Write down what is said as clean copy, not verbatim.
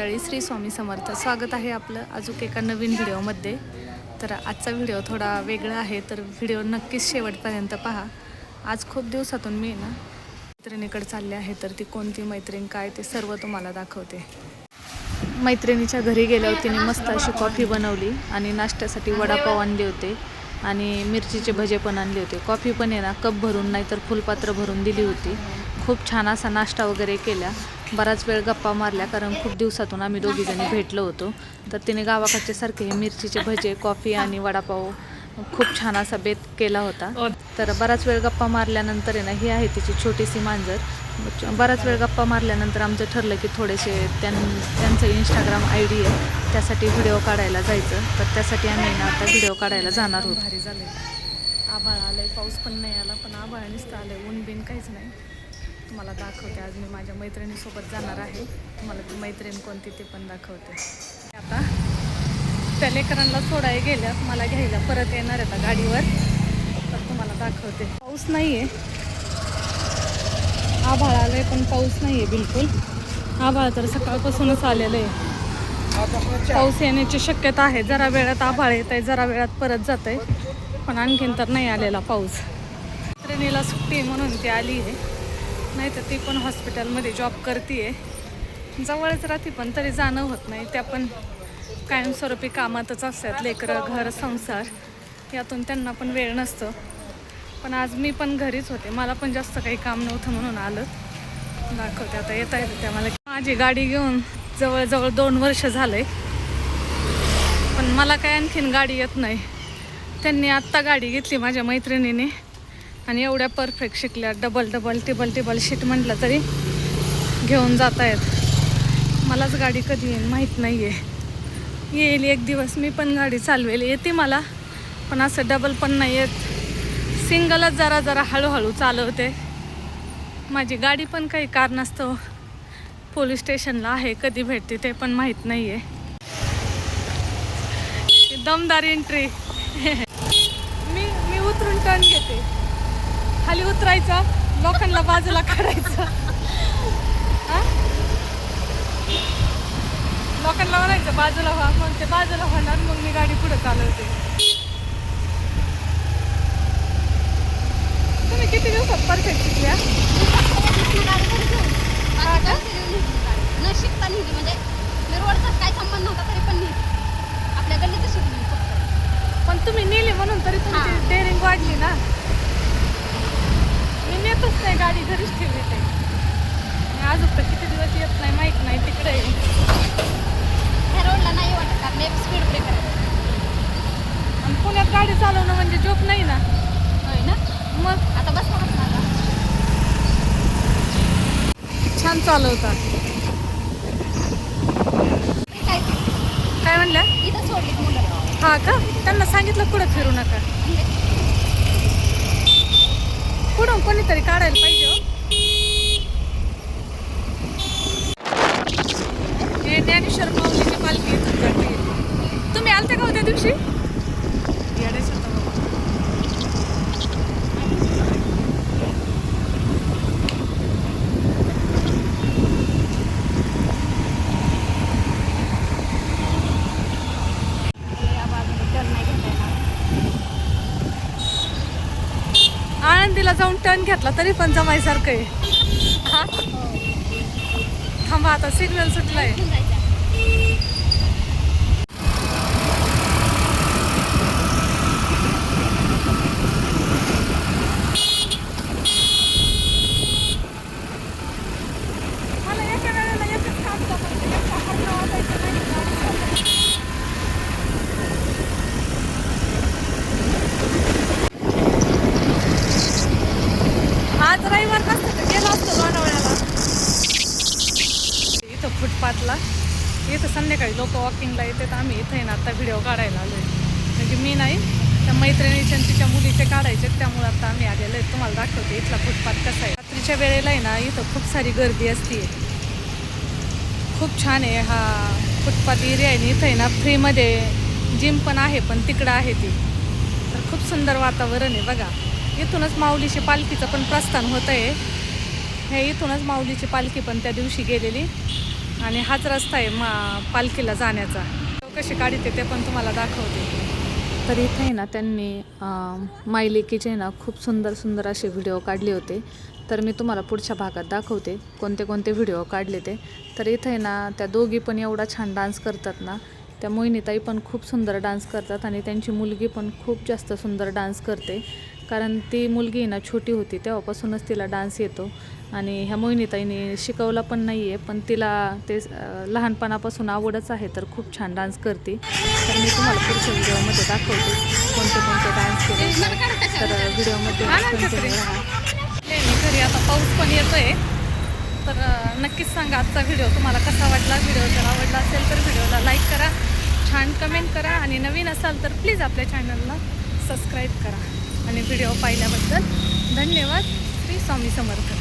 मंडळी, श्री स्वामी समर्थ. स्वागत आहे आपलं अजून एका नवीन व्हिडिओमध्ये. तर आजचा व्हिडिओ थोडा वेगळा आहे, तर व्हिडिओ नक्कीच शेवटपर्यंत पहा. आज खूप दिवसातून मी ना मैत्रिणीकडे चालले आहे, तर ती कोणती मैत्रीण काय ते सर्व तुम्हाला दाखवते. मैत्रिणीच्या घरी गेल्यावर तिने मस्त अशी कॉफी बनवली आणि नाश्त्यासाठी वडापाव आणले होते आणि मिरचीचे भजे पण आणले होते. कॉफी पण आहे ना कप भरून नाही तर फुलपात्र भरून दिली होती. खूप छान असा नाश्ता वगैरे केला. बराच वेळ गप्पा मारल्या, कारण खूप दिवसातून आम्ही दोघीजणी भेटलो होतो. तर तिने गावाकडचे सारखे हे मिरचीचे भजे, कॉफी आणि वडापाव खूप छान असा बेत केला होता. तर बराच वेळ गप्पा मारल्यानंतर आहे ना, ही आहे तिची छोटीशी मांजर. बराच वेळ गप्पा मारल्यानंतर आमचं ठरलं की थोडेसे त्यांचं इंस्टाग्राम ID आहे, त्यासाठी व्हिडिओ काढायला जायचं. तर त्यासाठी आम्ही ना आता व्हिडिओ काढायला जाणार आहोत. भारी झालं, आभाळ आलंय, पाऊस पण नाही आला, पण आभाळ नुसतं आलंय, ऊन बिन काहीच नाही. तुम्हाला दाखवते. आज मी माझ्या मैत्रिणीसोबत जाणार आहे. तुम्हाला ती मैत्रीण कोणती ते पण दाखवते. आता त्या लेकरांना सोडायला गेल्या, मला घ्यायला परत येणार आहे गाडीवर, तर तुम्हाला दाखवते. पाऊस नाही आहे, आभाळ आलंय पण पाऊस नाही आहे बिलकुल. आभाळ तर सकाळपासूनच आलेलं आहे. पाऊस येण्याची शक्यता आहे. जरा वेळात आभाळ येत आहे, जरा वेळात परत जात आहे, पण आणखीन तर नाही आलेला पाऊस. मैत्रिणीला सुट्टी म्हणून ती आली आहे, नाही तर ती पण हॉस्पिटलमध्ये जॉब करते आहे. जवळच राहते पण तरी जाणं होत नाही. त्या पण कायमस्वरूपी कामातच असतात. लेकरं, घर, संसार यातून त्यांना पण वेळ नसतो. पण आज मी पण घरीच होते, मला पण जास्त काही काम नव्हतं म्हणून आलं. दाखवते आता. येता येतं त्या मला. माझी गाडी घेऊन जवळजवळ 2 वर्ष झालंय, पण मला काय आणखीन गाडी येत नाही. त्यांनी आत्ता गाडी घेतली माझ्या मैत्रिणीने आणि एवढ्या परफेक्ट शिकल्या. डबल टिबल शीट म्हटलं तरी घेऊन जात आहेत. मलाच गाडी कधी येईल माहीत नाही आहे. येईल एक दिवस, मी पण गाडी चालवेल, येते मला, पण असं डबल पण नाही येत. सिंगलच जरा हळूहळू चालवते. माझी गाडी पण काही कारणास्तव पोलीस स्टेशनला आहे, कधी भेटते ते पण माहीत नाही आहे. दमदार एंट्री. मी उतरून टर्न घेते, खाली उतरायचं, लोकांना बाजूला काढायचं, लोकांना म्हणायचं बाजूला व्हा, मग ते बाजूला होणार, मग मी गाडी पुढे चालवते. तुम्ही किती दिवसात परफेक्ट शिकल्या? न शिकता लिहिली, म्हणजे मी रोडचा काय संबंध नव्हता तरी पण लिहिली. आपल्या गल्लीतच शिकली फक्त. पण तुम्ही नेली म्हणून तरी तुमची डेअरिंग वाढली ना. मी नेतच नाही गाडी, घरीच ठेवली ते. अजून तर किती दिवस येत नाही माहीत नाही. तिकडे ह्या रोडला नाही वाटत, कारण एक स्पीड ब्रेकर आहे. आणि पुण्यात गाडी चालवणं म्हणजे जॉब नाही ना. होय ना. मग आता बस मला छान चालवतात. काय म्हणल्या? इथं सोडली मुलं. हा का? त्यांना सांगितलं पुढं फिरू नका. पुढून कोणीतरी काढायला पाहिजे हो. हे ज्ञानेश्वर माऊलीची पालखी इथून जाते. तुम्ही आलते का त्या दिवशी? आळंदीला जाऊन टर्न घेतला तरी पण जमायसारखं आहे. हा थांबा, आता सिग्नल सुटलाय. मला एका वेळेला एकच काम जमत, एकटा हरणं वाजायचं नाही. आज रविवार नसतं तर गेलो असतो लोणावळ्याला. इथं फुटपाथला, इथं संध्याकाळी लोक वॉकिंगला येतात. आम्ही इथं आहे ना आता व्हिडिओ काढायला आलो आहे. म्हणजे मी नाही, त्या मैत्रिणीच्या आणि तिच्या मुलीचे काढायचे, त्यामुळे आता आम्ही आलेलो आहे. तुम्हाला दाखवते इथला फुटपाथ कसा आहे. रात्रीच्या वेळेला आहे ना इथं खूप सारी गर्दी असते. खूप छान आहे हा फुटपाथ एरिया आहे. इथं आहे ना फ्रीमध्ये जिम पण आहे, पण तिकडं आहे ती. तर खूप सुंदर वातावरण आहे बघा. इथूनच माऊलीची पालखीचं पण प्रस्थान होत आहे. हे इथूनच माऊलीची पालखी पण त्या दिवशी गेलेली. आणि हाच रस्ता आहे पालखीला जाण्याचा. कशी काढते ते पण तुम्हाला दाखवते. तर इथे आहे ना त्यांनी मायलेकीचे ना खूप सुंदर सुंदर असे व्हिडिओ काढले होते. तर मी तुम्हाला पुढच्या भागात दाखवते कोणते कोणते व्हिडिओ काढले ते. तर इथे ना त्या दोघी पण एवढा छान डान्स करतात ना. त्या मोहिनीताई पण खूप सुंदर डान्स करतात आणि त्यांची मुलगी पण खूप जास्त सुंदर डान्स करते. कारण ती मुलगी ना छोटी होती तेव्हापासूनच तिला डान्स येतो आणि ह्या मोहिनीताईने शिकवला पण नाही आहे, पण तिला ते लहानपणापासून आवडच आहे. तर खूप छान डान्स करते. तर मी तुम्हाला पुढच्या व्हिडिओमध्ये दाखवते कोणते कोणते डान्स केले. तर व्हिडिओमध्ये कंटिन्यू राहा. घरी आता पाऊस पण येतोय. तर नक्कीच सांगा आजचा व्हिडिओ तुम्हाला कसा वाटला. व्हिडिओ जर आवडला असेल तर व्हिडिओला लाईक करा, छान कमेंट करा आणि नवीन असाल तर प्लीज आपल्या चॅनलला सबस्क्राईब करा. आणि व्हिडिओ पाहिल्याबद्दल धन्यवाद. श्री स्वामी समर्थ.